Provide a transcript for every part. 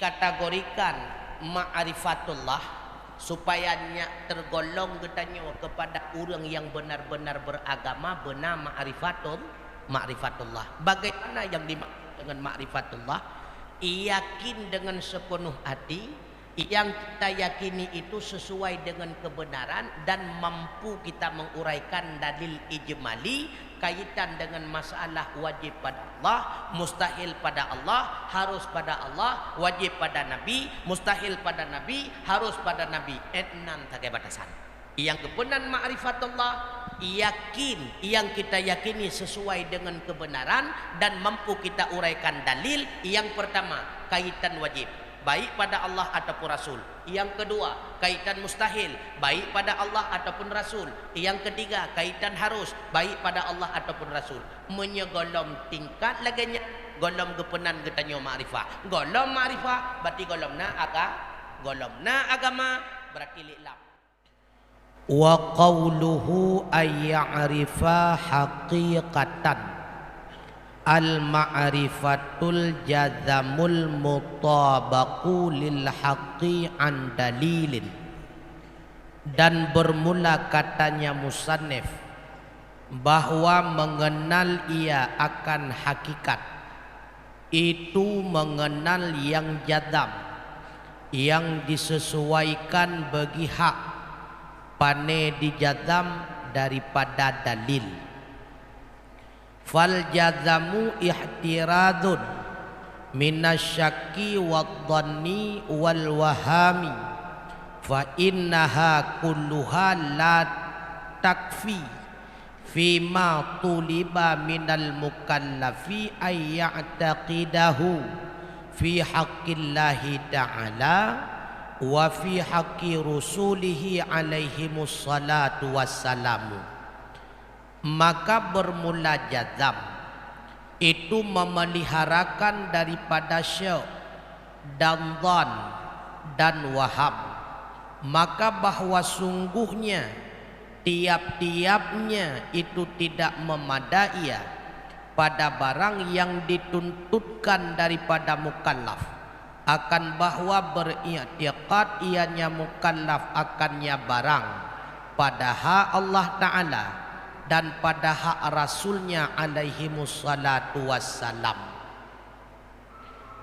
dikategorikan ma'rifatullah supayanya tergolong katanya kepada orang yang benar-benar beragama benar ma'rifatullah. Bagaimana yang dimaksud dengan ma'rifatullah? Yakin dengan sepenuh hati, yang kita yakini itu sesuai dengan kebenaran dan mampu kita menguraikan dalil ijmali kaitan dengan masalah wajib pada Allah, mustahil pada Allah, harus pada Allah, wajib pada Nabi, mustahil pada Nabi, harus pada Nabi. Enam tak batasan. Yang kebenaran ma'rifatullah, yakin yang kita yakini sesuai dengan kebenaran dan mampu kita uraikan dalil. Yang pertama, kaitan wajib, baik pada Allah ataupun Rasul. Yang kedua, kaitan mustahil, baik pada Allah ataupun Rasul. Yang ketiga, kaitan harus, baik pada Allah ataupun Rasul. Menyegolom tingkat lagi golom kepenan katanya ma'rifah. Golom ma'rifah berarti golomna agama berarti li'lam. Wa qawluhu ayya'rifa haqiqatan al-ma'rifatul jazamul mutabaqu lil haqqi an dalilin. Dan bermula katanya musannif bahwa mengenal ia akan hakikat itu mengenal yang jazam, yang disesuaikan bagi hak, pane dijazam daripada dalil. Fal jazamu ihtiradun minasyakki wadhanni wal wahami fa innaha kulluha la takfi fima tuliba minal mukallafi ay ya'taqidahu fi haqqillahi ta'ala wa fi haqqi rusulihi alaihimus salatu wassalamu. Maka bermula jazam itu memeliharakan daripada syak dan dhan dan waham. Maka bahwa sungguhnya tiap-tiapnya itu tidak memadai pada barang yang dituntutkan daripada mukallaf, akan bahwa beriktikad ianya mukallaf akannya barang pada hak Allah Ta'ala dan pada hak Rasulnya alaihimus salatu wassalam.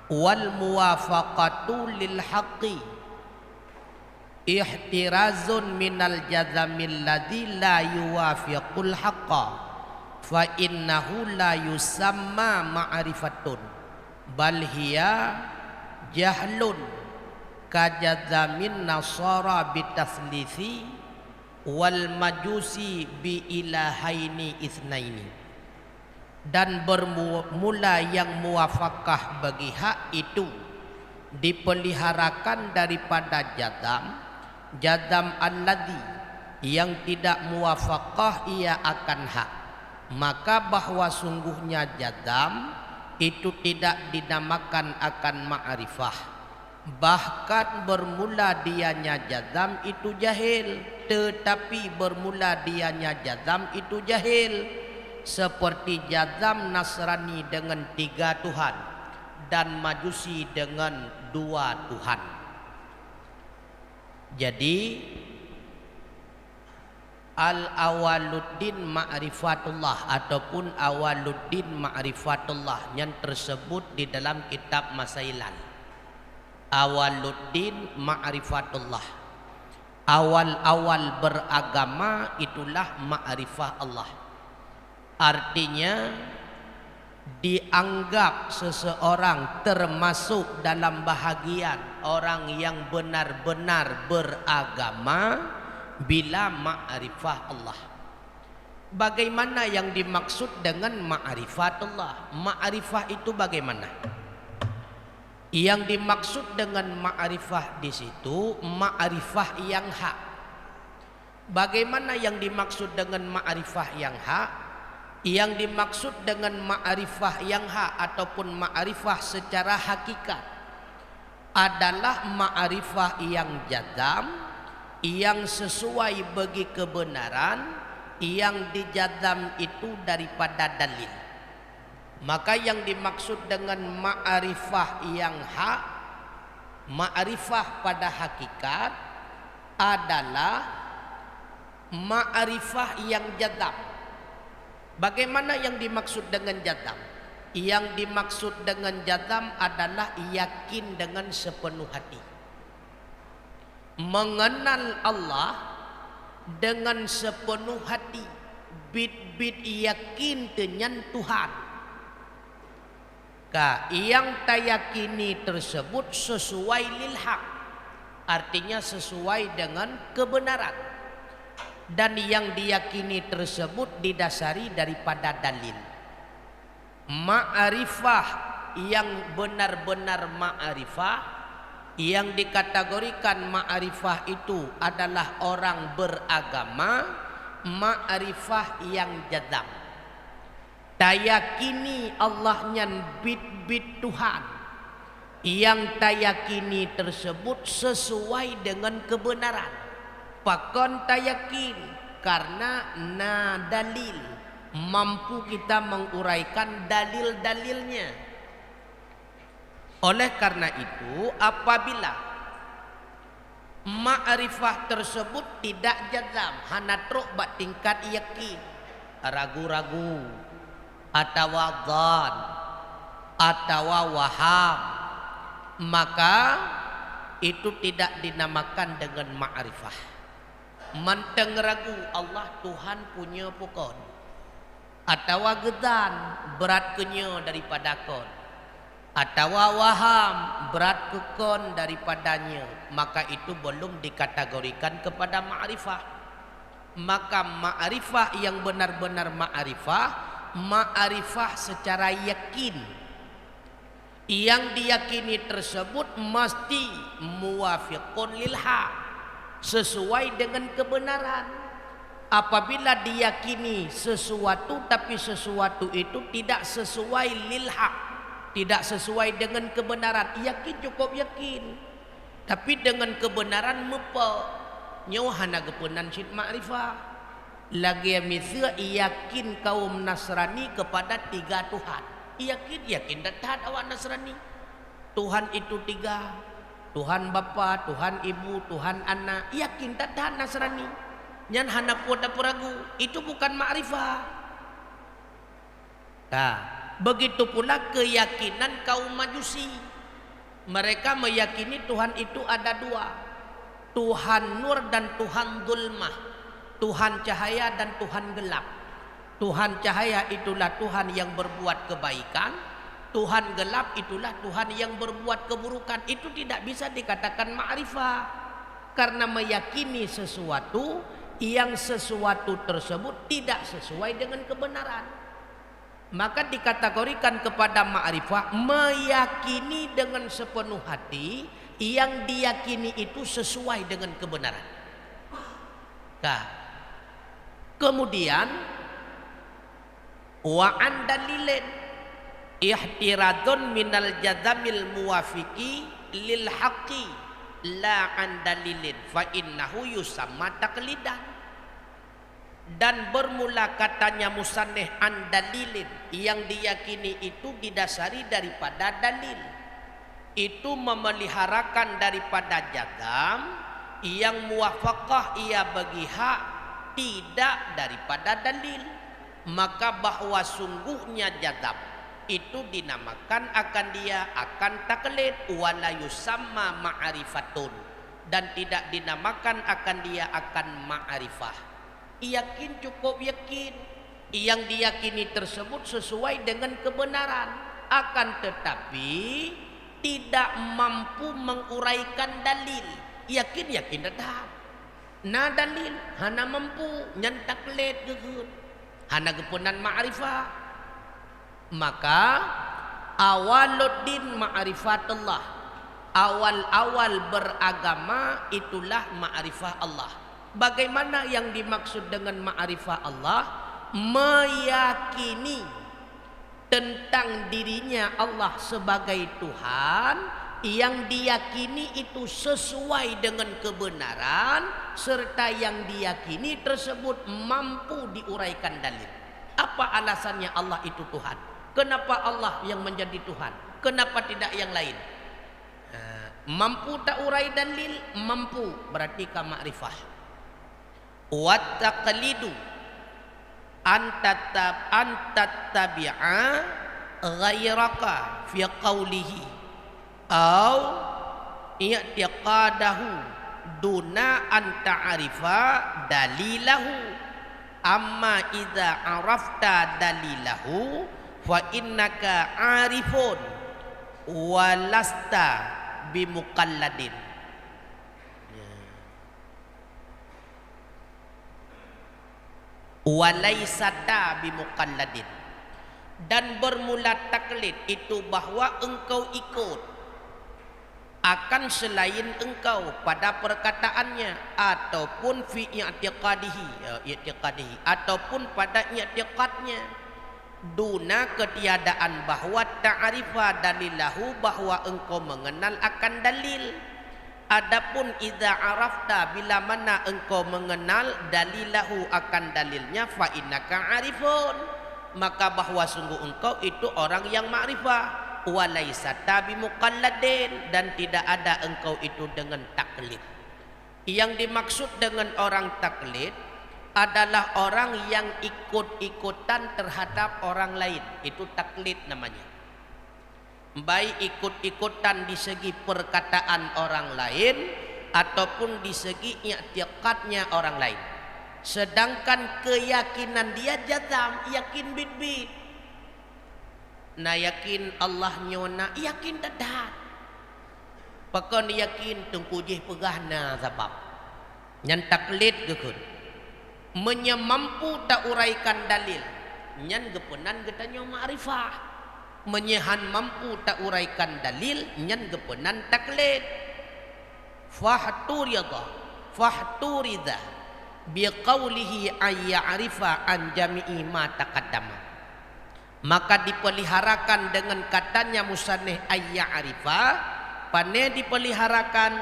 Wal muwafaqatu lil haqqi ihtirazun minal jazamil ladzi la yuwafiqul haqqa fa innahu la yusamma ma'rifatun bal hiya jahlun kajazamin nasara bitaslithi wal majusi bi ilahaini itsnaini. Dan bermula yang muwafaqah bagi hak itu dipeliharakan daripada jazam alladzi yang tidak muwafaqah ia akan hak. Maka bahwa sungguhnya jazam itu tidak dinamakan akan ma'rifah, bahkan bermula dianya jazam itu jahil. Tetapi bermula dianya jazam itu jahil, seperti jazam Nasrani dengan 3 Tuhan dan Majusi dengan 2 Tuhan. Jadi al-awaluddin ma'rifatullah ataupun awaluddin ma'rifatullah yang tersebut di dalam kitab Masailan. Awaluddin ma'rifatullah, awal-awal beragama itulah ma'rifah Allah. Artinya dianggap seseorang termasuk dalam bahagian orang yang benar-benar beragama bila ma'rifah Allah. Bagaimana yang dimaksud dengan ma'rifatullah? Ma'rifah itu bagaimana? Yang dimaksud dengan ma'rifah di situ ma'rifah yang hak. Bagaimana yang dimaksud dengan ma'rifah yang hak? Yang dimaksud dengan ma'rifah yang hak ataupun ma'rifah secara hakikat adalah ma'rifah yang jazam, yang sesuai bagi kebenaran, yang dijazam itu daripada dalil. Maka yang dimaksud dengan ma'rifah yang hak Ma'rifah pada hakikat adalah ma'rifah yang jazam. Bagaimana yang dimaksud dengan jazam? Yang dimaksud dengan jazam adalah yakin dengan sepenuh hati. Mengenal Allah dengan sepenuh hati, bit-bit yakin dengan Tuhan. Yang tayakini tersebut sesuai lil haq, artinya sesuai dengan kebenaran, dan yang diyakini tersebut didasari daripada dalil. Ma'rifah yang benar-benar ma'rifah, yang dikategorikan ma'rifah itu adalah orang beragama, ma'rifah yang jazam. Tayakini Allah nyan bit-bit Tuhan, yang tayakini tersebut sesuai dengan kebenaran. Pakon tayakin karena na dalil, mampu kita menguraikan dalil-dalilnya. Oleh karena itu, apabila ma'rifah tersebut tidak jazam, hana truk bak tingkat yakin, ragu-ragu, atau dhan, atau waham, maka itu tidak dinamakan dengan ma'rifah. Manteng ragu Allah Tuhan punya pukon, atau gedan berat kenyo daripada kon, atau waham berat kekon daripadanya, maka itu belum dikategorikan kepada ma'rifah. Maka ma'rifah yang benar-benar ma'rifah, ma'rifah secara yakin, yang diyakini tersebut mesti muwafiqun lil haq, sesuai dengan kebenaran. Apabila diyakini sesuatu tapi sesuatu itu tidak sesuai lil haq, tidak sesuai dengan kebenaran, yakin cukup yakin, tapi dengan kebenaran mepa nyohana gepenan syid ma'rifah. Lagi misal yakin kaum Nasrani kepada 3 Tuhan. Yakin datang awak Nasrani. Tuhan itu 3. Tuhan Bapa, Tuhan Ibu, Tuhan Anak. Yakin datang Nasrani. Nyan hana kuda peragu. Itu bukan ma'rifah. Nah, begitu pula keyakinan kaum Majusi. Mereka meyakini Tuhan itu ada 2. Tuhan Nur dan Tuhan Zulmah. Tuhan cahaya dan Tuhan gelap. Tuhan cahaya itulah Tuhan yang berbuat kebaikan, Tuhan gelap itulah Tuhan yang berbuat keburukan. Itu tidak bisa dikatakan ma'rifah, karena meyakini sesuatu yang sesuatu tersebut tidak sesuai dengan kebenaran. Maka dikategorikan kepada ma'rifah meyakini dengan sepenuh hati, yang diyakini itu sesuai dengan kebenaran. Nah, kemudian wa an dalilin ihtiradun minal jazamil muwafiqi lil haqqi la an dalilin fa innahu yusamma taqlidan. Dan bermula katanya musanneh an dalilin, yang diyakini itu didasari daripada dalil, itu memeliharakan daripada jazam, yang muwafaqah ia bagi hak tidak daripada dalil. Maka bahwa sungguhnya jazam itu dinamakan akan dia akan taklid, wala yusamma ma'rifatun, dan tidak dinamakan akan dia akan ma'rifah. Yakin cukup yakin, yang diyakini tersebut sesuai dengan kebenaran, akan tetapi tidak mampu menguraikan dalil. Yakin datang na dalil hana mampu nyan taklid geun, hana gepunan ma'rifah. Maka awaluddin ma'rifatullah, awal-awal beragama itulah ma'rifah Allah. Bagaimana yang dimaksud dengan ma'rifah Allah? Meyakini tentang dirinya Allah sebagai Tuhan, yang diyakini itu sesuai dengan kebenaran, serta yang diyakini tersebut mampu diuraikan dalil. Apa alasannya Allah itu Tuhan? Kenapa Allah yang menjadi Tuhan? Kenapa tidak yang lain? Mampu tak urai dalil? Mampu, berarti ka ma'rifah. Wa taqlidu antattabi'a ghairaka fi qawlihi au i'tiqadahu duna an ta'rifa dalilahu. Amma idza arafta dalilahu fa innaka arifun walasta bimuqalladin. Walaisata bimuqalladin. Dan bermula taklid itu bahwa engkau ikut akan selain engkau pada perkataannya ataupun fi i'tiqadihi ataupun pada i'tiqadnya, duna ketiadaan bahwa ta'rifa dalilahu, bahwa engkau mengenal akan dalil. Adapun idza arafta, bila mana engkau mengenal dalilahu akan dalilnya, fa innaka arifun, maka bahwa sungguh engkau itu orang yang ma'rifah. Walaisata bimuqalladin, dan tidak ada engkau itu dengan taklid. Yang dimaksud dengan orang taklid adalah orang yang ikut-ikutan terhadap orang lain. Itu taklid namanya. Baik ikut-ikutan di segi perkataan orang lain ataupun di segi i'tiqadnya orang lain. Sedangkan keyakinan dia jazam, yakin bit-bit. Na yakin Allah nyona, yakin dadat. Pakon yakin tengkujih pegahna sebab nyan taklid gekun. Menyemampu tak uraikan dalil, nyan gepenan getanya ma'rifah. Menyehan mampu tak uraikan dalil, nyan gepenan taklid. Fahturida biqaulihi ayya'rifa an jami'i ma taqaddama. Maka dipeliharakan dengan katanya musannif ayya'rifa, pane dipeliharakan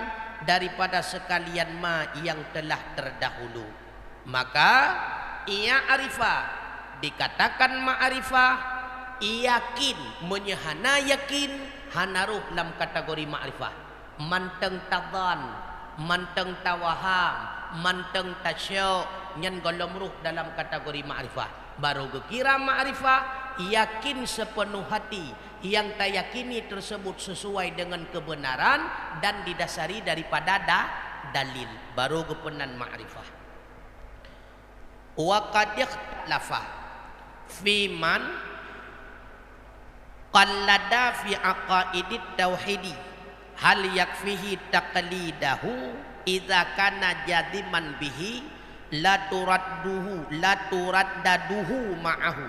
daripada sekalian ma yang telah terdahulu. Maka i'rifa dikatakan ma'rifah, yakin, menyehana yakin, hanaruh dalam kategori ma'rifah. Manteng tadhan, manteng tawaham, manteng tasyau', nyan golom ruh dalam kategori ma'rifah. Baru kira ma'rifah, yakin sepenuh hati, yang tak yakini tersebut sesuai dengan kebenaran dan didasari daripada dalil, baru kepenan ma'rifah. Wa qad ikhtalafa fi man qallada fi aqaidit tauhidi hal yakfihi taqlidahu idza kana jadiman bihi la turaddaduhu ma'ahu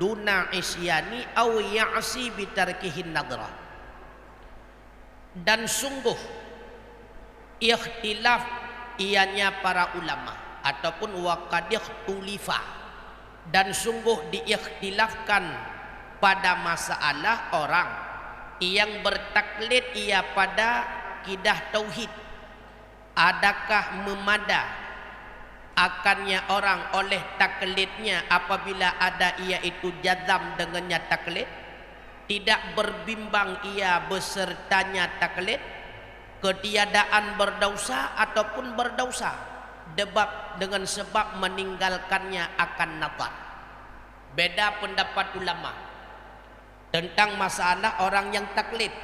duna isyani aw ya'si bitarkihin nadra. Dan sungguh ikhtilaf ianya para ulama ataupun waqadih tulifa, dan sungguh diikhtilafkan pada masalah orang yang bertaklid ia pada kidah tauhid. Adakah memada akannya orang oleh taklidnya apabila ada ia itu jazam dengannya taklid, tidak berbimbang ia besertanya taklid, ketiadaan berdosa ataupun berdosa dengan sebab meninggalkannya akan nazar. Beda pendapat ulama tentang masalah orang yang taklid.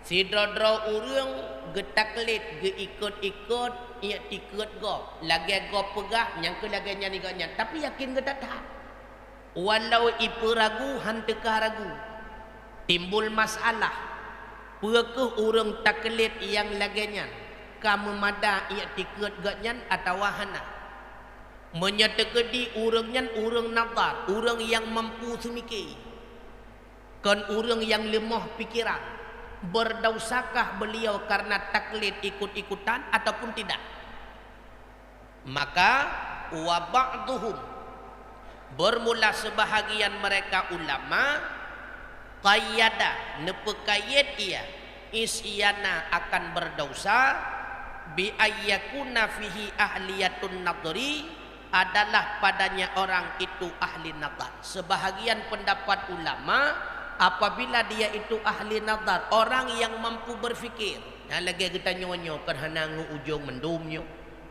Si dodro urang getaklid ge ikut-ikut ia tikut go lagi go pegah yang ke lagi nya niganya, tapi yakin ge datang. Walau ipu ragu hantekah ragu, timbul masalah. Pekeh urang taklid yang laginya kamu mada ia tikut ganyan atau wahana. Menyetekedi urangnya urang nazar, urang yang mampu semikir. Kan urang yang lemah pikiran. Berdausakah beliau karena taklid ikut-ikutan ataupun tidak? Maka wa ba'duhum, bermula sebahagian mereka ulama, qayyada nepekayat ia isyana akan berdosa bi ayyakuna fihi ahliyatun nadri, adalah padanya orang itu ahli nazar. Sebahagian pendapat ulama, apabila dia itu ahli nazar, orang yang mampu berfikir, Nah lagi kita nyonyo kerana ujung mendumnya.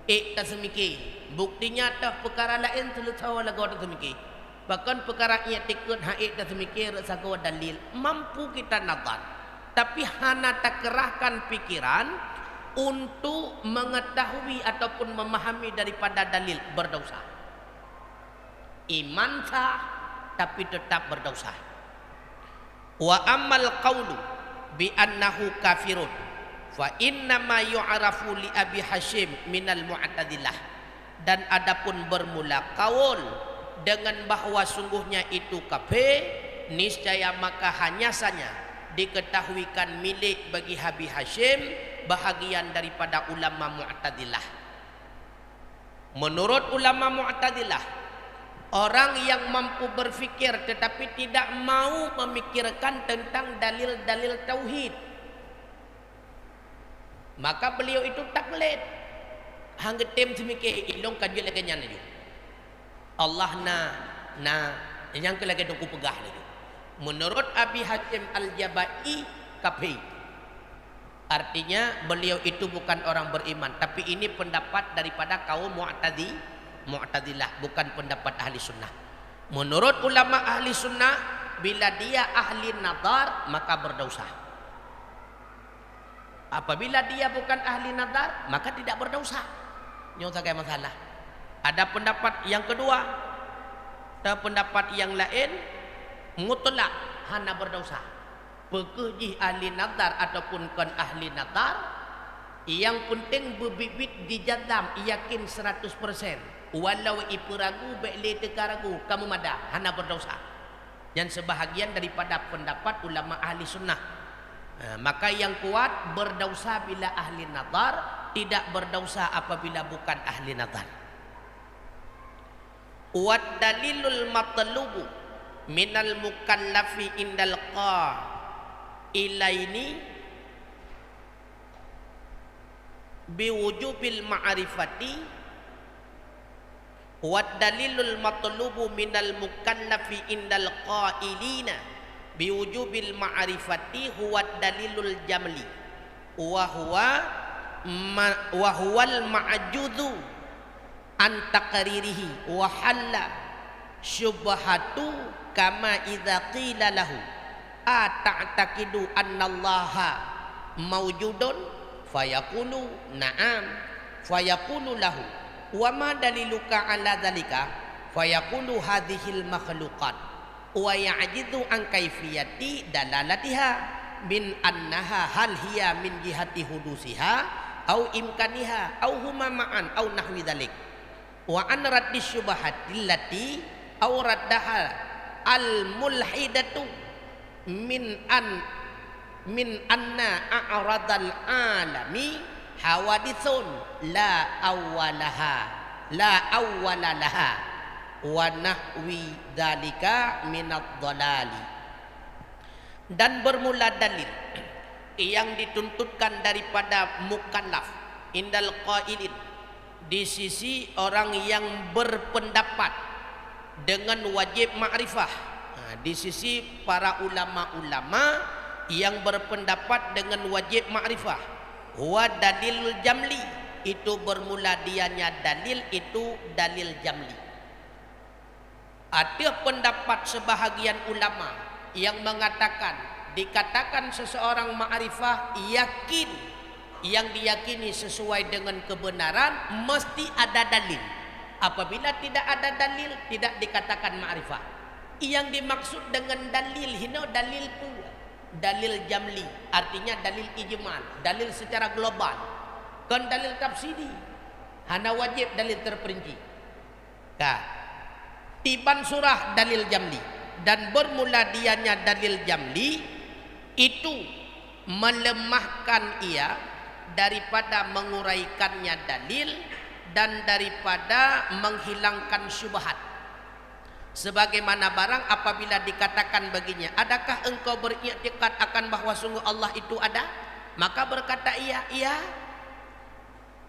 Tak semikir. Buktinya tak perkara lain terletak lagu tak semikir. Bahkan perkara ia tikut haik tak semikir sahaja dalil. Mampu kita nazar. Tapi hana tak kerahkan pikiran untuk mengetahui ataupun memahami daripada dalil berdosa. Iman sah tapi tetap berdosa. Wa amal qawlu bi annahu kafirun fa inna ma yu'arafu li Abi Hashim minal Mu'tazilah. Dan adapun bermula kaul dengan bahawa sungguhnya itu kafir, niscaya maka hanya saja diketahuikan milik bagi Abi Hashim bahagian daripada ulama Mu'tazilah. Menurut ulama Mu'tazilah, orang yang mampu berfikir tetapi tidak mau memikirkan tentang dalil-dalil tauhid, maka beliau itu taklid. Hanggetem semikir ilong kajul lagi nyan lagi. Allah yang kelagi dongku pegah lagi. Menurut Abi Hatim Al-Jabai kafir. Artinya beliau itu bukan orang beriman, tapi ini pendapat daripada kaum Mu'tazilah, bukan pendapat ahli sunnah. Menurut ulama ahli sunnah, bila dia ahli nadar maka berdosa. Apabila dia bukan ahli nadar maka tidak berdosa. Ini tak ada masalah. Ada pendapat yang kedua, ada pendapat yang lain mutlak hana berdosa. Pekejih ahli nadar ataupun kan ahli nadar, yang penting berbibit dijadam yakin 100%. Walau ipu ragu bekle teka ragu kamu mada hana berdosa. Dan sebahagian daripada pendapat ulama ahli sunnah. Maka yang kuat berdosa bila ahli nadar, tidak berdosa apabila bukan ahli nadar. Wa dalilul matlubu minal mukallafi indal qailaini biwujubil ma'rifati wa dalilul matlubu minal mukallafi indal qailina biwujubil ma'rifati huwa dalilul jamli wa huwal ma'judu an taqririhi wa halla syubhatu kama idza qila lahu ata'taqidu annallaha mawjudun fayaqulu na'am fayaqulu lahu wa ma daliluka ala dzalika fayaqulu hadhil makhluqat wa ya'jidu an kaifiyati dalalatiha min annaha hal hiya min jihati hudusiha au imkaniha au huma ma'an au nahwi dzalik wa an raddi syubhati allati au raddaha al mulhidatu min anna a'radal alami hawadithun la awwala laha wa nahwi dzalika minad dhalali. Dan bermula dalil yang dituntutkan daripada mukallaf indal qailin, di sisi orang yang berpendapat dengan wajib ma'rifah, di sisi para ulama-ulama yang berpendapat dengan wajib ma'rifah, wa dalilul jamli, itu bermula dianya dalil itu dalil jamli. Ada pendapat sebahagian ulama yang mengatakan dikatakan seseorang ma'rifah yakin, yang diyakini sesuai dengan kebenaran mesti ada dalil. Apabila tidak ada dalil tidak dikatakan ma'rifah. Yang dimaksud dengan dalil hino dalil pula, dalil jamli, artinya dalil ijmal, dalil secara global. Kan dalil tafsiri hana wajib dalil terperinci. Tiban surah dalil jamli, dan bermula dianya dalil jamli itu melemahkan ia daripada menguraikannya dalil dan daripada menghilangkan syubhat. Sebagaimana barang apabila dikatakan baginya, adakah engkau beriktikad akan bahawa sungguh Allah itu ada? Maka berkata iya, iya.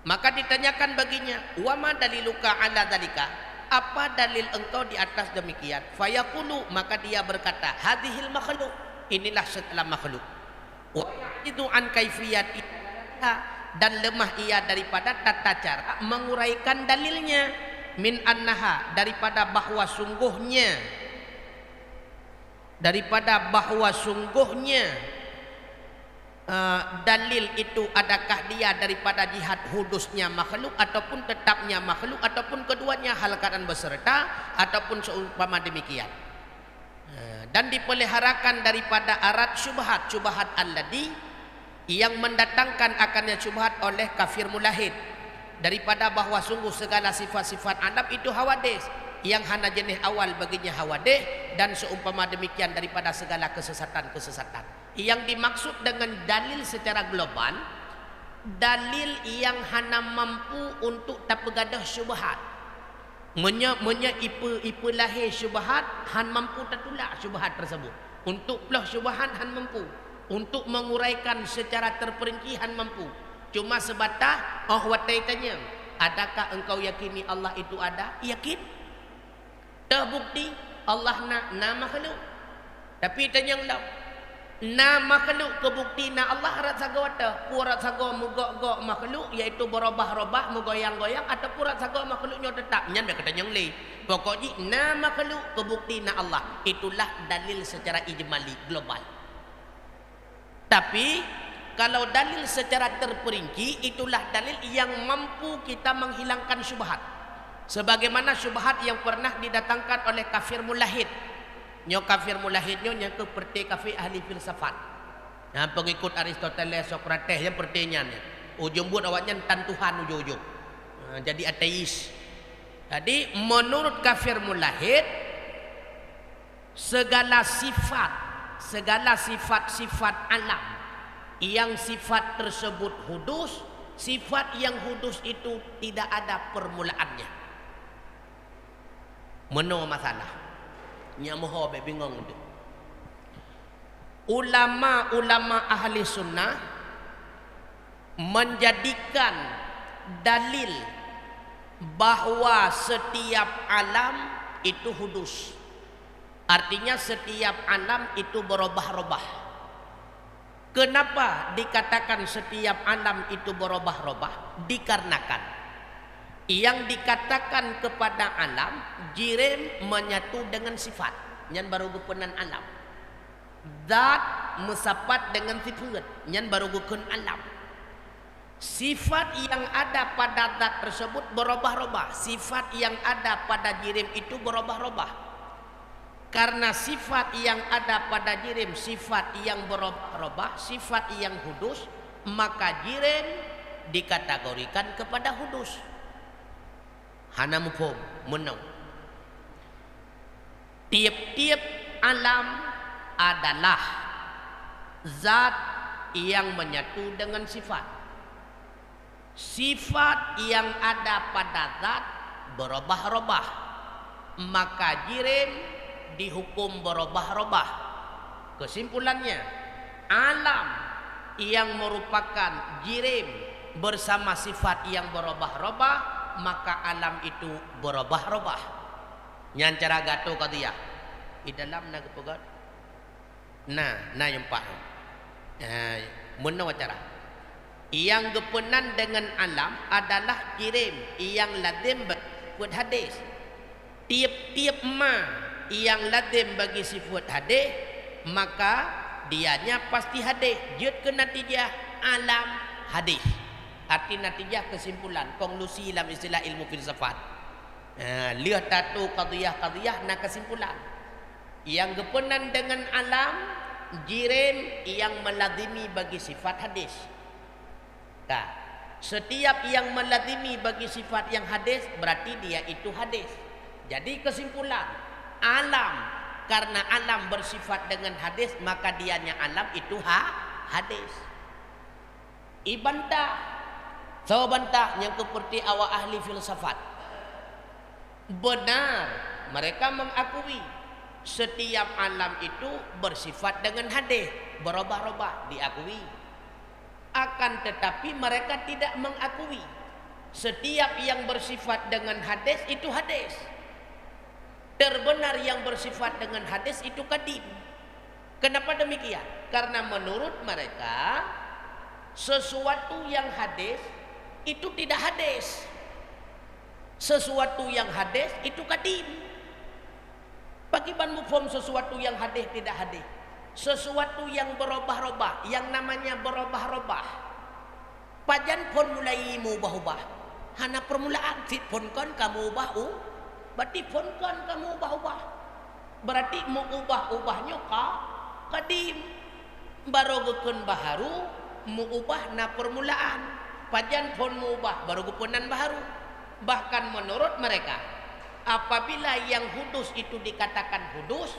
Maka ditanyakan baginya, wa ma daliluka ala dzalika? Apa dalil engkau di atas demikian? Fayaqulu, maka dia berkata, hadhil makhluk, inilah setelah makhluk. Wa itu an kaifiyati, ia, dan lemah ia daripada tata cara menguraikan dalilnya. Min annaha, daripada bahwa sungguhnya, dalil itu adakah dia daripada jihad hudusnya makhluk ataupun tetapnya makhluk ataupun keduanya hal keadaan beserta ataupun seumpama demikian. Dan dipeliharakan daripada arat syubhat alladhi, yang mendatangkan akannya syubhat oleh kafir mulahid, daripada bahwa sungguh segala sifat-sifat alam itu hawadis, yang hana jenis awal baginya hawadis, dan seumpama demikian daripada segala kesesatan-kesesatan. Yang dimaksud dengan dalil secara global, dalil yang hana mampu untuk tak begadah syubhat. Menya ipa lahir syubhat, han mampu tertolak syubhat tersebut. Untuk pelah syubhat han mampu, untuk menguraikan secara terperinci han mampu. Cuma sebatas watai tanya, adakah engkau yakini Allah itu ada? Yakin. Terbukti Allah na makhluk. Tapi tanya lah, na makhluk kebukti na Allah rat saga wata. Purat saga mugok-gok makhluk, iaitu berubah-ubah, mugoyang-goyang, atau purat saga makhluknya tetap. Nyan mereka tanya lagi. Pokoknya na makhluk kebukti na Allah. Itulah dalil secara ijmali global. Tapi kalau dalil secara terperinci, itulah dalil yang mampu kita menghilangkan syubhat. Sebagaimana syubhat yang pernah didatangkan oleh kafir mulahid. Nyo kafir mulahidnya yang seperti kafir ahli filsafat. Nah, pengikut Aristoteles, Socrates yang pertanyaannya. Ujung buat awaknya tan Tuhan ujung-ujung. Nah, jadi ateis. Jadi menurut kafir mulahid, segala sifat alam yang sifat tersebut hudus, sifat yang hudus itu tidak ada permulaannya. Mana masalah? Nyamuh be bingung tu. Ulama ahli sunnah menjadikan dalil bahwa setiap alam itu hudus. Artinya setiap alam itu berubah-ubah. Kenapa dikatakan setiap alam itu berubah-ubah? Dikarenakan yang dikatakan kepada alam jirim menyatu dengan sifat yang baru gupunan alam. Zat musapat dengan sifat yang baru gupun alam. Sifat yang ada pada zat tersebut berubah-ubah. Sifat yang ada pada jirim itu berubah-ubah. Karena sifat yang ada pada jirim, sifat yang berubah-ubah, sifat yang hudus, maka jirim dikategorikan kepada hudus. Hana mufhum, menang. Tiap-tiap alam adalah zat yang menyatu dengan sifat. Sifat yang ada pada zat berubah-ubah, maka jirim dihukum berubah-ubah. Kesimpulannya, alam yang merupakan jirim bersama sifat yang berubah-ubah, maka alam itu berubah-ubah. Nyancara gato kadiyah di dalam nak pegat. Nah yang pak. Mana cara? Yang gepenan dengan alam adalah jirim yang lazim buat hadis. Tiap-tiap yang lazim bagi sifat hadis, maka dianya pasti hadis. Jut ke natijah alam hadis. Arti natijah kesimpulan, konklusi dalam istilah ilmu filsafat. Lihat tatu qadiyah na kesimpulan. Yang gepenan dengan alam jirim yang melazimi bagi sifat hadis. Nah, setiap yang melazimi bagi sifat yang hadis berarti dia itu hadis. Jadi kesimpulan, alam karena alam bersifat dengan hadis, maka dianya alam itu hadis. Ibantah yang seperti awak ahli filsafat. Benar, mereka mengakui setiap alam itu bersifat dengan hadis, berubah-ubah, diakui. Akan tetapi mereka tidak mengakui setiap yang bersifat dengan hadis itu hadis. Terbenar yang bersifat dengan hadis itu kadim. Kenapa demikian? Karena menurut mereka Sesuatu yang hadis itu tidak hadis. Sesuatu yang hadis itu kadim. Bagaimana mufhum sesuatu yang hadis tidak hadis? Sesuatu yang berubah-ubah, yang namanya berubah-ubah. Pajan pun mulai mubah-ubah. Hana permulaan fit pun kan kamu ubah berarti pun kan kamu ubah-ubah. Berarti mau ubah-ubahnya kadim. Baru gekun baharu mau ubah na permulaan. Pajan pun mau ubah baru gepunan baharu. Bahkan menurut mereka, apabila yang hudus itu dikatakan hudus,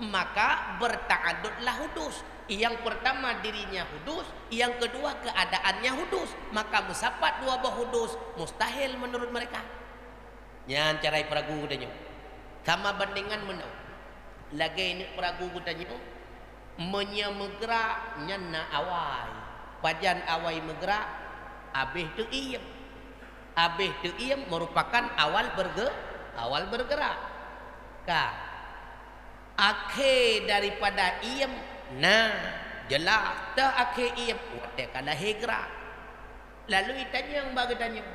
maka berta'adudlah hudus. Yang pertama dirinya hudus, yang kedua keadaannya hudus. Maka musapat dua buah hudus mustahil menurut mereka. Yang carai peragu kudanya sama bandingan menau. Lagi ini peragu kudanya menyemegerak nyana awai. Pajan awai megerak, abih tu iem. Abih tu iem merupakan awal bergerak. Akhir daripada iem, nah jelas tak akhir iem, wate kala hegra. Lalu itanya yang bagi tanya,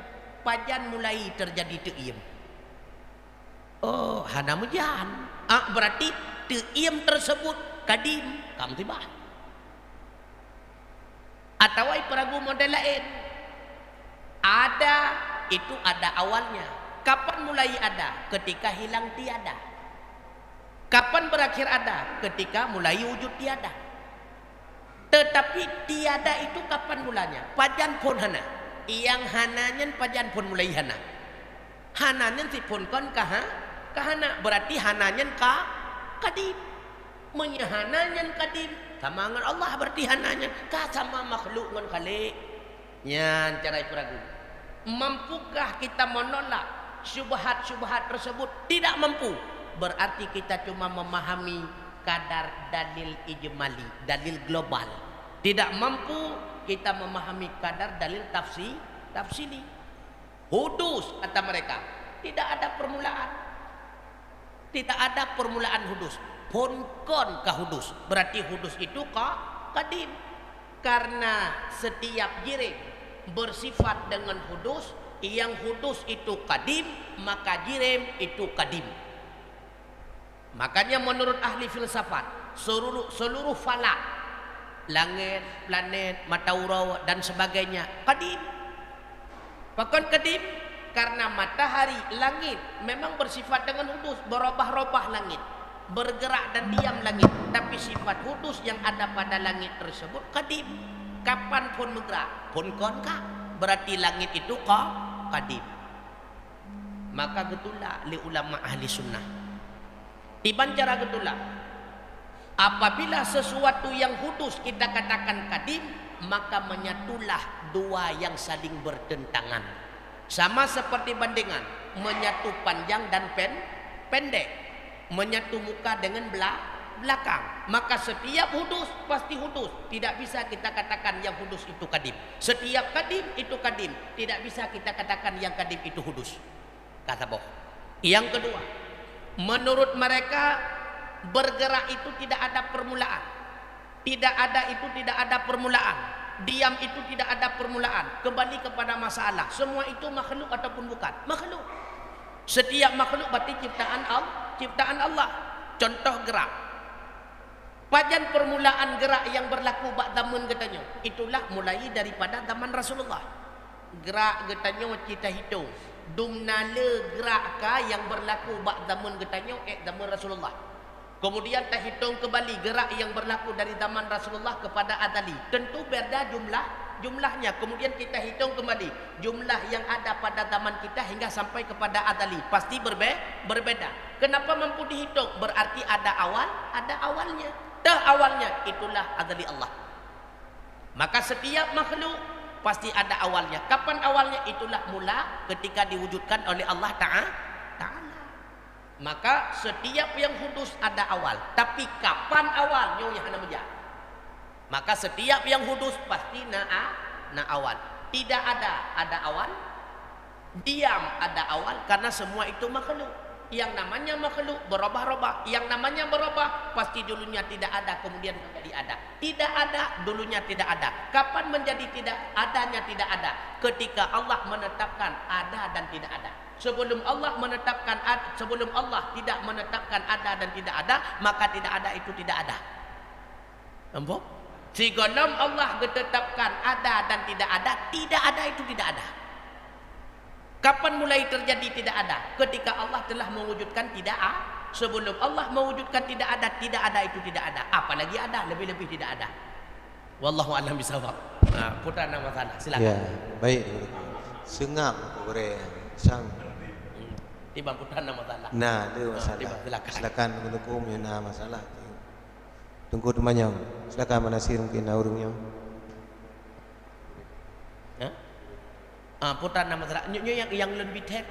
pajan mulai terjadi tu iem. Oh, hana mujan. Berarti tu iem tersebut kadim, kamu tiba. Atau peragu model lain. Ada itu ada awalnya. Kapan mulai ada? Ketika hilang tiada. Kapan berakhir ada? Ketika mulai wujud tiada. Tetapi tiada itu kapan mulanya? Pajan pun hana. Yang hananya pajan pun mulai hana. Hananya si pun kon kahana. Berarti hananya kadim. Menyahananya kadim. Sama dengan Allah berarti hananya. Sama makhluk ngan khalik. Nyan cara peragu. Mampukah kita menolak syubhat-syubhat tersebut? Tidak mampu. Berarti kita cuma memahami kadar dalil ijmali, dalil global. Tidak mampu kita memahami kadar dalil tafsili. Hudus kata mereka. Tidak ada permulaan. Tidak ada permulaan hudus. Ponkon kahudus. Berarti hudus itu kadim. Karena setiap jirim bersifat dengan hudus, yang hudus itu kadim, maka jirim itu kadim. Makanya menurut ahli filsafat, seluruh falak, langit, planet, matahari dan sebagainya kadim. Bahkan kadim karena matahari, langit memang bersifat dengan hudus, berubah-ubah langit, bergerak dan diam langit. Tapi sifat hudus yang ada pada langit tersebut kadim. Kapan pun bergerak, pun konkah, berarti langit itu kadim. Maka getulah li ulama ahli sunnah. Tiban cara getulah. Apabila sesuatu yang hudus kita katakan kadim, maka menyatulah dua yang saling bertentangan. Sama seperti bandingan, menyatu panjang dan pendek, menyatu muka dengan belakang. Maka setiap hudus pasti hudus. Tidak bisa kita katakan yang hudus itu kadim. Setiap kadim itu kadim. Tidak bisa kita katakan yang kadim itu hudus. Kata boh. Yang kedua, menurut mereka bergerak itu tidak ada permulaan. Tidak ada itu tidak ada permulaan. Diam itu tidak ada permulaan. Kembali kepada masalah. Semua itu makhluk ataupun bukan? Makhluk. Setiap makhluk berarti ciptaan Allah. Contoh gerak. Pajan permulaan gerak yang berlaku bak zaman katanya. Itulah mulai daripada zaman Rasulullah. Gerak katanya kita hitung. Dumnala gerak yang berlaku bak zaman katanya zaman Rasulullah. Kemudian kita hitung kembali gerak yang berlaku dari zaman Rasulullah kepada Adali. Tentu beda jumlahnya. Kemudian kita hitung kembali jumlah yang ada pada zaman kita hingga sampai kepada Adali. Pasti berbeda. Kenapa mampu dihitung? Berarti ada awalnya. Awalnya itulah Adali Allah. Maka setiap makhluk pasti ada awalnya. Kapan awalnya? Itulah mula ketika diwujudkan oleh Allah Ta'ala. Maka setiap yang hudus ada awal. Tapi kapan awalnya? Yang hana menjadi. Maka setiap yang hudus pasti na awal. Tidak ada awal. Diam ada awal karena semua itu makhluk. Yang namanya makhluk berubah-ubah. Yang namanya berubah pasti dulunya tidak ada kemudian menjadi ada. Tidak ada dulunya tidak ada. Kapan menjadi tidak adanya tidak ada? Ketika Allah menetapkan ada dan tidak ada. Sebelum Allah menetapkan sebelum Allah tidak menetapkan ada dan tidak ada, maka tidak ada itu tidak ada. Nampak? Sebelum Allah ditetapkan ada dan tidak ada itu tidak ada. Kapan mulai terjadi tidak ada? Ketika Allah telah mewujudkan tidak ada. Sebelum Allah mewujudkan tidak ada itu tidak ada. Apalagi ada, lebih-lebih tidak ada. Wallahu a'lam bishawab. Nah, putra nama salah, silakan. Ya, baik. Sengap boleh sang. Tiba putra nama salah. Nah, ada masalah. Silakan. Silakan hukum yang ada masalah. Tunggu temannya. Silakan Manasir mungkin urungnya. Putra nama salah. Yang lebih tek,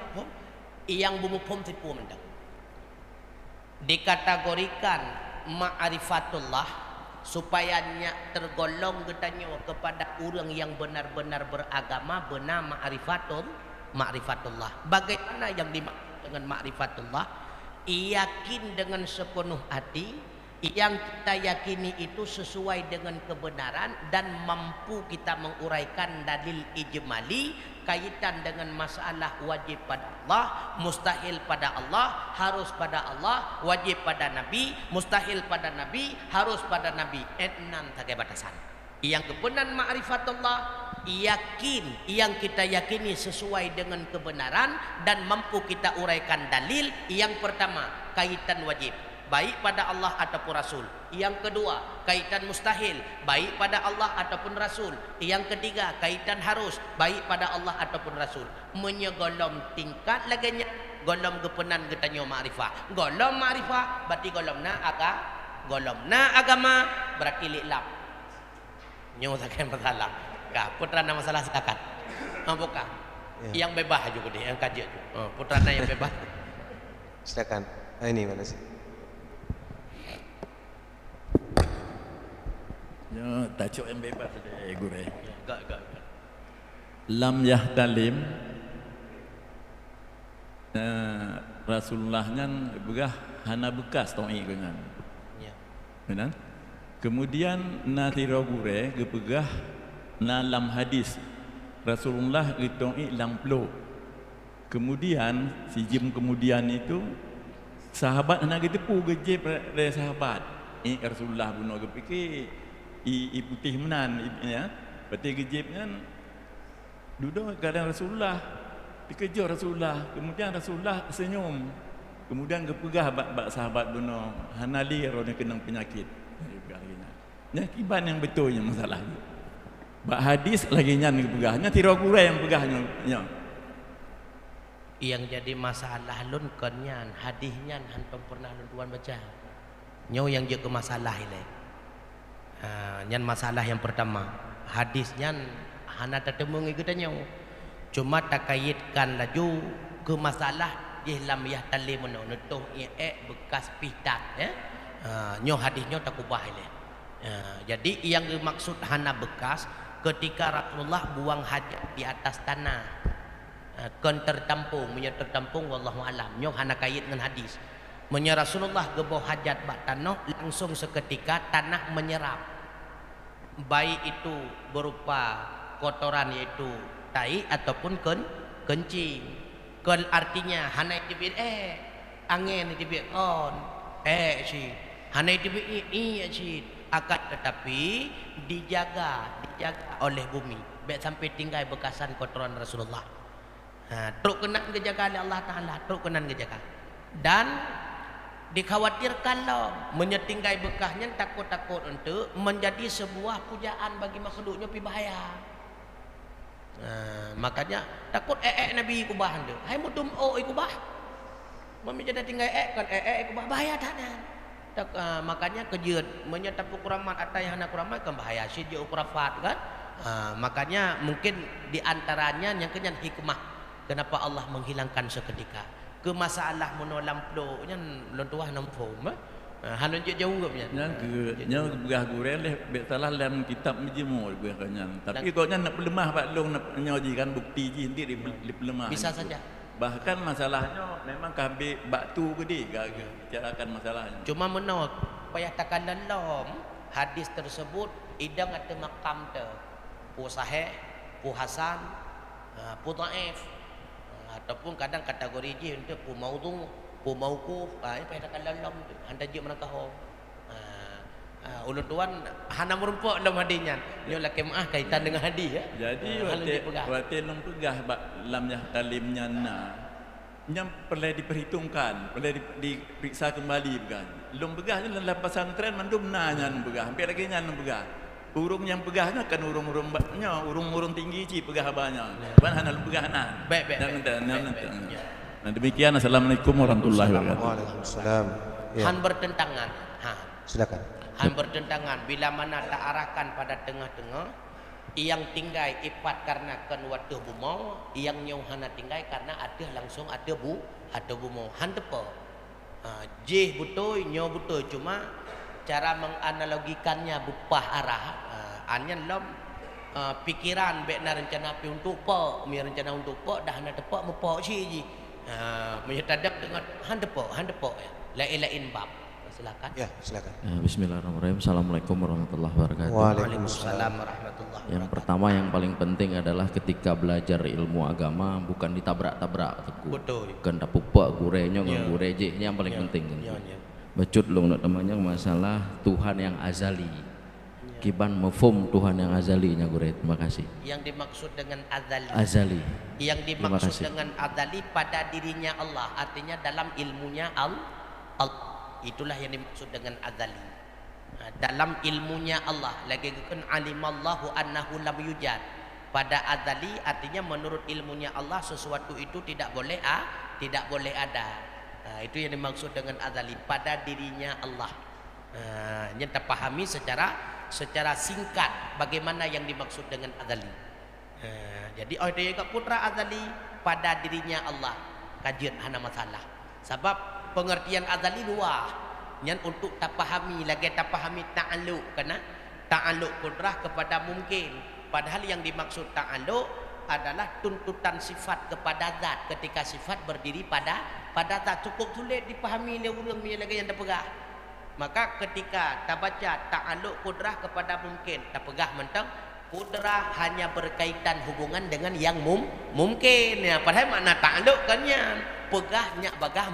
yang bumbu pom tipu mendak. Dikategorikan ma'rifatullah supayanya tergolong getanya kepada orang yang benar-benar beragama benar ma'rifatullah. Bagaimana yang dimaksud dengan ma'rifatullah? Yakin dengan sepenuh hati yang kita yakini itu sesuai dengan kebenaran dan mampu kita menguraikan dalil ijmali kaitan dengan masalah wajib pada Allah, mustahil pada Allah, harus pada Allah, wajib pada Nabi, mustahil pada Nabi, harus pada Nabi. Enam tagai batasan. Yang kebenaran ma'rifatullah, yakin yang kita yakini sesuai dengan kebenaran dan mampu kita uraikan dalil. Yang pertama, kaitan wajib, baik pada Allah ataupun Rasul. Yang kedua, kaitan mustahil, baik pada Allah ataupun Rasul. Yang ketiga, kaitan harus, baik pada Allah ataupun Rasul. Menyegolom tingkat laganya golom kepenan getanya ma'rifah. Golom ma'rifah berarti golomna agama berarti li'lam. Nyo takkan masalah. Kah putra nama masalah silakan. Bukan. Ya. Yang bebas juga deh, yang kaji tu. Putrana yang bebas. Silakan. Ini mana sih? Ya, tajuk yang bebas deh, guru. Gak. Lam yahtalim. Rasulullahnya begah hana bekas to'i dengan. Ya. Benar? Kemudian na tira gure gepegah na lam hadis Rasulullah gito'i lam plo. Kemudian si jim kemudian itu sahabat nak getepu gejep dari sahabat. Rasulullah bunuh gepikir i putih menan ya. Peti gejepnya duduk kadang Rasulullah dikejar Rasulullah. Kemudian Rasulullah senyum. Kemudian gepegah bak sahabat bunuh hanali rona kenang penyakit. Nya kiban yang betulnya masalahnya. Bak hadis lagi nyan pegahnya tira gure yang pegahnya. Yang jadi masalah lun konyan hadisnya hantam pernah lun tuan baca. Nyo yang je ke masalah ile. Nyan masalah yang pertama, hadisnya hana tetemu ngikutnya. Cuma tak kaitkan laju ke masalah ihlam yahtalim nutuh bekas pitak ya. Nyo hadisnya tak ubah ile. Jadi yang dimaksud hana bekas ketika Rasulullah buang hajat di atas tanah kan tertampung, wallahu alam. Nyo hana kait dengan hadis. Menye Rasulullah gebaw hajat bak tanah langsung seketika tanah menyerap. Baik itu berupa kotoran yaitu tai ataupun kencing. Ken artinya hana tibit angin tibit on si hana tibit si akan tetapi dijaga oleh bumi baik sampai tinggal bekasan kotoran Rasulullah. Teruk kena dijaga oleh Allah Ta'ala, teruk kena dijaga. Dan dikhawatirkan loh menyetinggai bekahnya takut-takut untuk menjadi sebuah pujaan bagi makhluknya pi bahaya. Makanya takut Nabi kubah tu. Hai mudum ikubah. Mami jadi tinggal kan ikubah bahaya tanan. Makanya kejut menyatapu kuramat atau yang anak kuramat kan bahaya siji ukurafat kan. Makanya mungkin diantaranya yang kenyan hikmah kenapa Allah menghilangkan seketika ke masalah menolong plo nya lontuah nampom halun jauh gapnya nya begah gure leh salah dalam kitab majmu begahnya tapi kok nya nak pelemah pak long nak nyoji kan bukti ji nanti di pelemah bisa saja Bahkan masalahnya memang kambing batu ke dia bicarakan masalahnya. Cuma menurut payah takkan dalam hadis tersebut idang ada makam tu pu sahih, pu hasan, pu dhaif, ataupun kadang kategori je untuk pu maudhu, pu mauquf. Ini payah takkan dalam anda je mana kau. Ulun tuan hana merumpuk dalam hadisnya. Nyo laki maah kaitan dengan hadis ya. Jadi waktu long pegah lamnya talimnya yang perlu diperhitungkan, perlu diperiksa kembali bukan. Long pegah ni dalam pesantren mandum nanya long pegah, hampir lagi nyan long pegah. Urung yang pegahnya kan urung tinggi ci pegah banyak. Ban hana long pegah nah. Baik. Nah demikian, assalamualaikum warahmatullahi wabarakatuh. Waalaikumsalam. Ya. Han bertentangan. Silakan. Han bertentangan bila mana tak arahkan pada tengah-tengah yang tinggal ipat karena kan watuh bumau, yang nyau hana tinggal karena ada langsung ada bumau. Han tepa. Jih betul, nyau betul, cuma cara menganalogikannya bupah arah. Anyan lom pikiran bekna rencana pi untuk pa, mi rencana untuk pa dah hana tepa mepa si ji. Menyetadap dengan han tepa ya. Lain bab. Silakan. Ya, silakan. Bismillahirrahmanirrahim. Assalamualaikum warahmatullahi wabarakatuh. Waalaikumsalam warahmatullahi wabarakatuh. Yang pertama yang paling penting adalah ketika belajar ilmu agama bukan ditabrak-tabrak teku. Betul. Bukan tapupak gurenya dengan gureje, ini yang paling penting. Becut lo nak temannya masalah Tuhan yang azali. Kiban mafhum Tuhan yang azali nya gure. Terima kasih. Yang dimaksud dengan azali. Azali. Yang dimaksud dengan azali pada dirinya Allah, artinya dalam ilmunya Allah. Itulah yang dimaksud dengan azali. Dalam ilmunya Allah lagi kan alimallahu annahu lam yujad. Pada azali artinya menurut ilmunya Allah sesuatu itu tidak boleh ada. Itu yang dimaksud dengan azali pada dirinya Allah. Yang terpahami secara singkat bagaimana yang dimaksud dengan azali. Jadi dia putra azali pada dirinya Allah. Kajian hana masalah. Sebab pengertian azali luar yang untuk tak pahami ta'alluq karena ta'alluq kudrah kepada mungkin, padahal yang dimaksud ta'alluq adalah tuntutan sifat kepada zat ketika sifat berdiri pada zat. Cukup sulit dipahami oleh orang lagi yang terpegah. Maka ketika tak baca ta'alluq kudrah kepada mungkin, tak pegah mentang kudrah hanya berkaitan hubungan dengan yang mungkin ya, padahal makna ta'alluq kan yang pegahnya bagah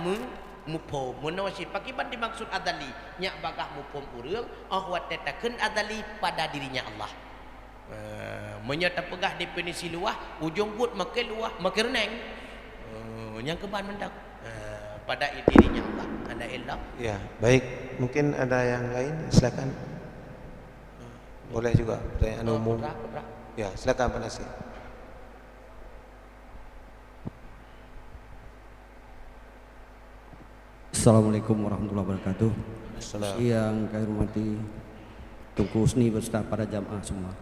mupom menawasi pakiban dimaksud adali nyak bagah mupom urang ahwat tetakeun adali pada dirinya Allah. Menyata pegah definisi luah ujung put makin luah makin reneng yang keban mendak pada dirinya Allah. Ada ilah. Ya, baik. Mungkin ada yang lain, silakan. Boleh juga pertanyaan umum. Ya, silakan Pak Nasir. Assalamualaikum warahmatullahi wabarakatuh. Yang kami hormati Tunku Husni beserta para jamaah semua.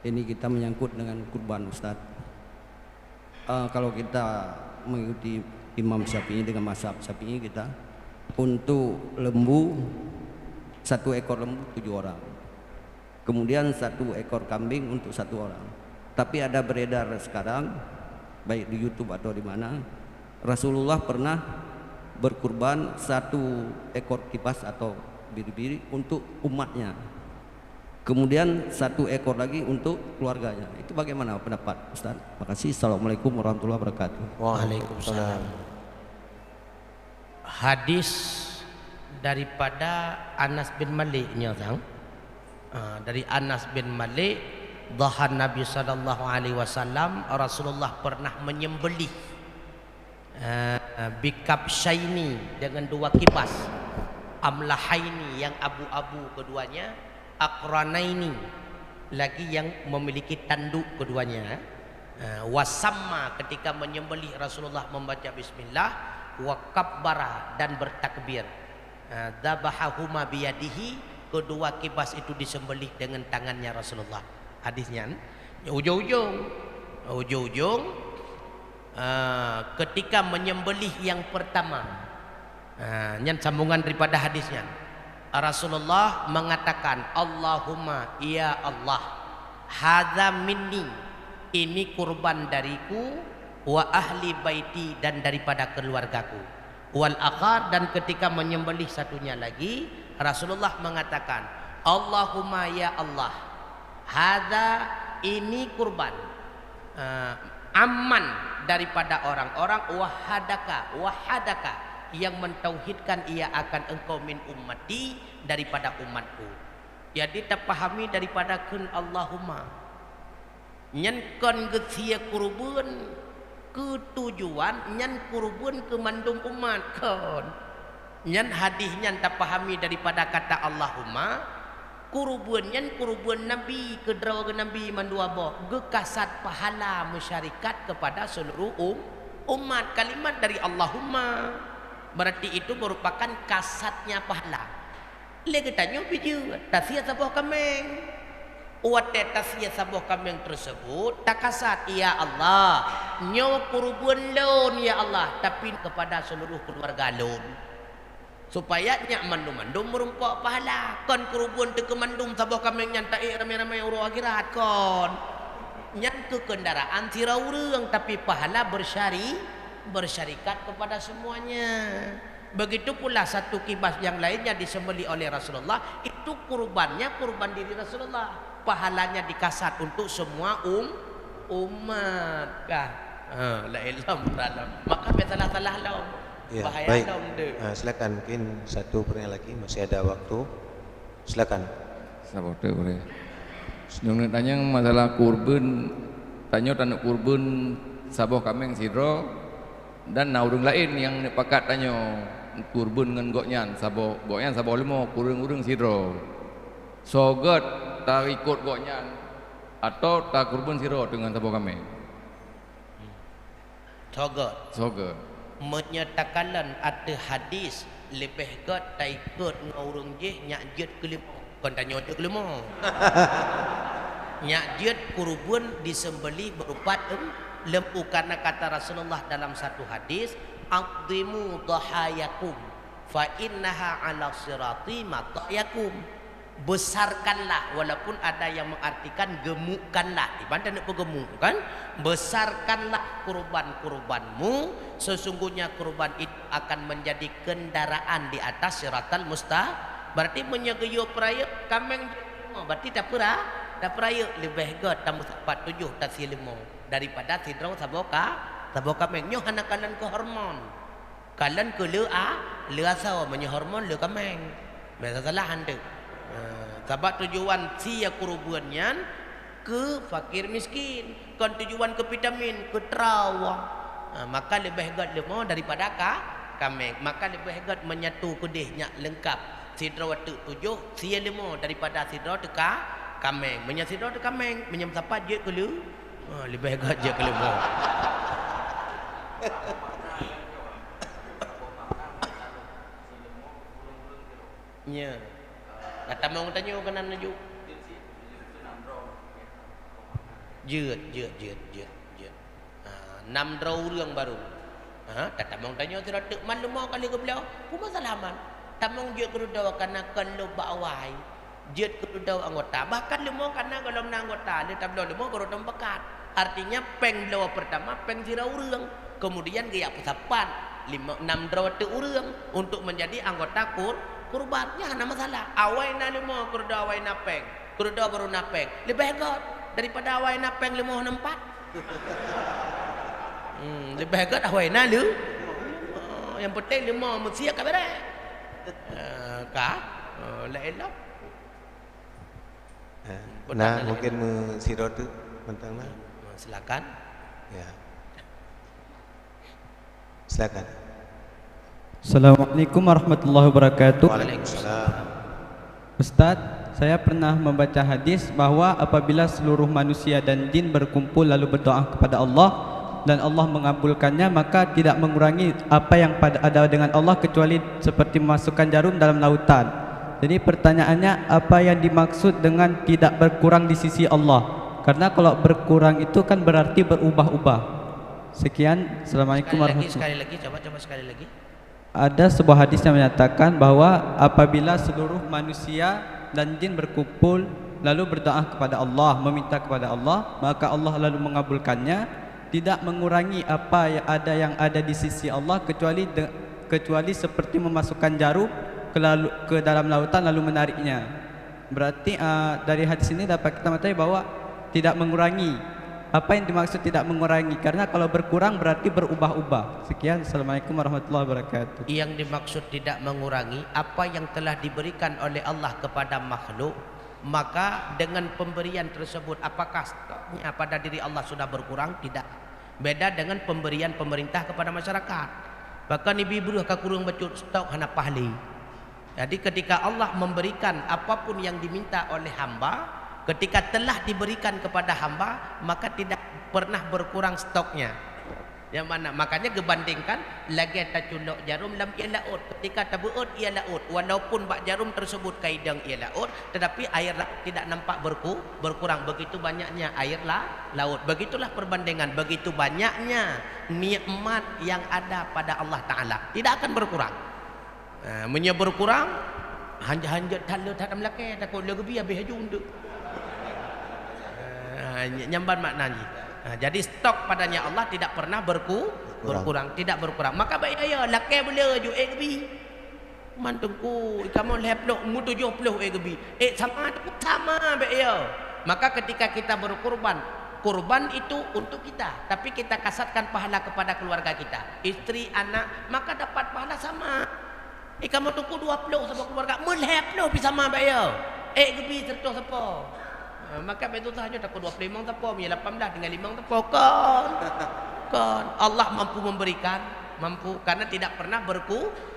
Ini kita menyangkut dengan kurban Ustaz. Kalau kita mengikuti Imam Syafi'i dengan mazhab Syafi'i kita, untuk lembu 1 ekor lembu 7 orang. Kemudian 1 ekor kambing untuk 1 orang. Tapi ada beredar sekarang baik di YouTube atau di mana Rasulullah pernah berkurban 1 ekor kipas atau biri-biri untuk umatnya, kemudian 1 ekor lagi untuk keluarganya. Itu bagaimana pendapat Ustaz? Terima kasih. Assalamualaikum warahmatullahi wabarakatuh. Waalaikumsalam. Hadis daripada Anas bin Malik nyatang dari Anas bin Malik, dhahan Nabi sallallahu alaihi wasallam, Rasulullah pernah menyembelih bikabsyaini dengan 2 kipas, amlahaini yang abu-abu keduanya, aqranaini lagi yang memiliki tanduk keduanya. Wasamma ketika menyembelih Rasulullah membaca bismillah, wa kabbara dan bertakbir. Dzabahahuma biyadihi, kedua kipas itu disembelih dengan tangannya Rasulullah. Hadisnya ujung-ujung ketika menyembelih yang pertama, yang sambungan daripada hadisnya, Rasulullah mengatakan, Allahumma ya Allah, hadza minni, ini kurban dariku, wa ahli baiti, dan daripada keluargaku, wal akhar, dan ketika menyembelih satunya lagi Rasulullah mengatakan, Allahumma ya Allah, hadza, ini kurban aman daripada orang-orang, wahadaka, yang mentauhidkan ia akan engkau min ummati, daripada umatku. Jadi terpahami daripada kun Allahumma nyen kon gesia kurban ketujuan nyen kurban ke mandung umat kon nyen hadis nyen terpahami daripada kata Allahumma kurban nyen kurban nabi kedraw ke nabi mandua boh gekasat pahala masyarakat kepada seluruh umat. Kalimat dari Allahumma berarti itu merupakan kasatnya pahala. Lagi tanya biju tasya sabuh kameng. Uat tasya sabuh kameng tersebut tak kasat ya Allah nyawa kurban lon ya Allah, tapi kepada seluruh keluarga lon, supaya nyak mandum merumpak pahala. Kon kurban te kemandum sabuh kameng nyan tak ramai-ramai urang akhirat kon. Nyan ke kendaraan tirau urang, tapi pahala bersyarikat kepada semuanya. Begitu pula satu kibas yang lainnya disembelih oleh Rasulullah, itu kurbannya kurban diri Rasulullah, pahalanya dikasat untuk semua umat kan. La ilaha illallah. Maka salah lah. Ya, Bahaya baik. dong deh. Silakan, mungkin satu pertanyaan lagi, masih ada waktu. Silakan. Sabar tu boleh. Sedang nak tanya masalah kurban, tanya tanda kurban sabuh kameng sidro dan orang lain yang pakat tanya kurban dengan goknyan sabuh limo kurang sidro. Sogot tak ikut goknyan atau tak kurban sidro dengan sabuh kameng. Sogot. Menyatakan ada hadis lebih god tak ikut ngurung je nyak jet kelima. Kon tanya je kelima. Nyak jet kurban disembelih berupa lembu, karena kata Rasulullah dalam satu hadis, aqdimu dhahayakum fa innaha ala sirati matayakum. Besarkanlah, walaupun ada yang mengartikan gemukkanlah, ibarat nak gemuk kan, besarkanlah kurban-kurbanmu, sesungguhnya kurban itu akan menjadi kendaraan di atas siratal mustaqim. Berarti menyegeyo peraya kameng, berarti tak peraya lebih god tambah 47 tak silimo daripada sidro saboka kameng nyo hana kalan ke hormon kalan ke lea sawa menyo hormon le kameng biasa salah ande. Sebab tujuan sia kurbannya ke fakir miskin, kan tujuan ke vitamin ke terawa, maka lebih god lemo daripada kameng. Maka lebih god menyatu kedihnya lengkap sidro waktu 7 sia lemo daripada sidro teka kameng. Menyat sidro teka kameng menyam sapat je ke lu, lebih god je ke lemo. Ya. Kata mau tanya ke nan naju. Jeut. 6 draw urang baru. Kata mau tanya tira tek man lemah kali ke belau. Puma salaman. Tamong jeut kerudaw kana kalau bawai. Jeut kerudaw anggota. Bahkan lemah kana kalau anggota, dia tak belau lemah kerudaw bekat. Artinya peng belau pertama peng tira urang. Kemudian gaya pesapan 6 draw tek urang untuk menjadi anggota kurbannya hana masalah. Awaina limo kurda awaina peng, kurda baru napeng lebih hebat daripada awaina peng limo nempat. Lebih hebat awaina lu. Yang penting limo mesti ka bere. La elok. Nah, mungkin siro tu mentanglah. Silakan. Ya. Silakan. Assalamualaikum warahmatullahi wabarakatuh. Waalaikumsalam. Ustaz, saya pernah membaca hadis bahwa apabila seluruh manusia dan jin berkumpul lalu berdoa kepada Allah dan Allah mengabulkannya, maka tidak mengurangi apa yang ada dengan Allah kecuali seperti memasukkan jarum dalam lautan. Jadi pertanyaannya, apa yang dimaksud dengan tidak berkurang di sisi Allah? Karena kalau berkurang itu kan berarti berubah-ubah. Sekian. Assalamualaikum warahmatullahi wabarakatuh. Sekali lagi, coba sekali lagi. Ada sebuah hadis yang menyatakan bahwa apabila seluruh manusia dan jin berkumpul lalu berdoa kepada Allah, meminta kepada Allah, maka Allah lalu mengabulkannya. tidak mengurangi apa yang ada di sisi Allah kecuali seperti memasukkan jarum ke dalam lautan lalu menariknya. Berarti dari hadis ini dapat kita mengetahui bahwa tidak mengurangi. Apa yang dimaksud tidak mengurangi? Karena kalau berkurang berarti berubah-ubah. Sekian, assalamualaikum warahmatullahi wabarakatuh. Yang dimaksud tidak mengurangi apa yang telah diberikan oleh Allah kepada makhluk, maka dengan pemberian tersebut apakah stoknya pada diri Allah sudah berkurang? Tidak. Beda dengan pemberian pemerintah kepada masyarakat. Bahkan ibu-ibu kurang becut stok hana pahli. Jadi ketika Allah memberikan apapun yang diminta oleh hamba, ketika telah diberikan kepada hamba, maka tidak pernah berkurang stoknya. Yang mana? Makanya kebandingkan lagi tak culuk jarum lam ia laut. Ketika tabuut ia laut. Walaupun bak jarum tersebut kaidang ia laut, tetapi air tidak nampak berkurang. Begitu banyaknya air laut. Begitulah perbandingan. Begitu banyaknya nikmat yang ada pada Allah Ta'ala, tidak akan berkurang. Menya berkurang hanja-hanja tala tak ada melaki. Takut lebih habis haju untuk nyamban maknanya. Jadi stok padanya Allah tidak pernah berkurang, tidak berkurang. Maka baik ayah lakai boleh ju gebi. Mantungku kamu leplok mu 70 gebi. Sama baik ayah. Maka ketika kita berkurban, kurban itu untuk kita, tapi kita kasatkan pahala kepada keluarga kita, istri, anak, maka dapat pahala sama. Kamu tunggu 20 sama keluarga, melep sama baik ayah. Gebi serta siapa? Maka betul sahaja tak 25 tak apa, 18 dengan 5 tak apa kan. Allah mampu memberikan, mampu, karena tidak pernah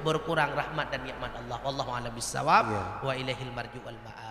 berkurang rahmat dan nikmat Allah. Wallahu a'lam bissawab wa ilaihil marju wal ma'ab.